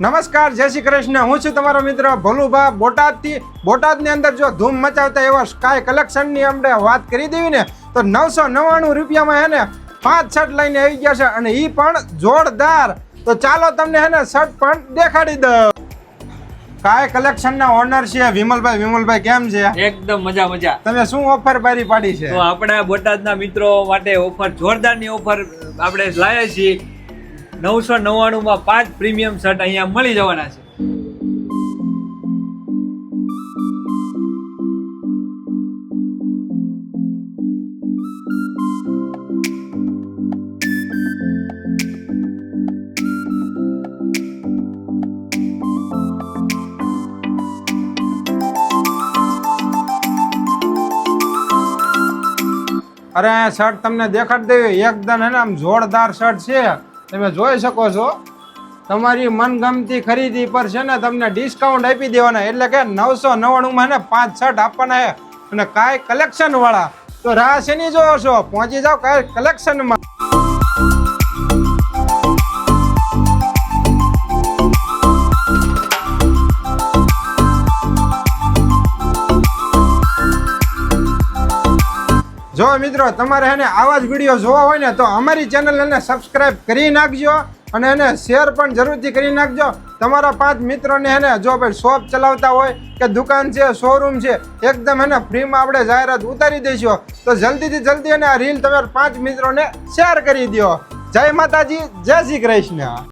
નમસ્કાર, જય શ્રી કૃષ્ણ. હું છું તમારો મિત્ર ભોલુભા બોટાદથી. બોટાદની અંદર જો ધૂમ મચાવતા એવા સ્કાય કલેક્શનની આપણે વાત કરી દેવી ને તો 999 રૂપિયામાં હે ને 5 શર્ટ લઈને આવી ગયા છે અને એ પણ જોરદાર. તો ચાલો તમને હે ને શર્ટ પણ દેખાડી દઉં. સ્કાય કલેક્શનના ઓનર છે વિમલભાઈ. વિમલભાઈ કેમ છે? એકદમ મજા. તમે શું ઓફર બારી પાડી છે? તો આપણા બોટાદના મિત્રો માટે ઓફર, જોરદારની ઓફર આપણે લાવ્યા છીએ. 999 માં 5 પ્રીમિયમ શર્ટ અહીંયા મળી જવાના છે. અરે શર્ટ તમને દેખાડી દેવી, એકદમ હે ને આમ જોરદાર શર્ટ છે. તમે જોઈ શકો છો. તમારી મનગમતી ખરીદી પર છે ને તમને ડિસ્કાઉન્ટ આપી દેવાના, એટલે કે 999 માં ને 5 શર્ટ આપવાના છે. અને કાંઈ કલેક્શન વાળા તો રાહ શેની જોવો છો? પહોંચી જાઓ કાંઈ કલેક્શનમાં. જો મિત્રો, તમારે એને આવા જ વિડીયો જોવા હોય ને તો અમારી ચેનલ એને સબસ્ક્રાઇબ કરી નાખજો અને એને શેર પણ જરૂરથી કરી નાખજો. તમારા 5 મિત્રોને એને જો ભાઈ શોપ ચલાવતા હોય કે દુકાન છે, શોરૂમ છે, એકદમ એને ફ્રીમાં આપણે જાહેરાત ઉતારી દઈશું. તો જલ્દીથી જલ્દી એને આ રીલ તમારા 5 મિત્રોને શેર કરી દો. જય માતાજી, જય શ્રી કૃષ્ણ.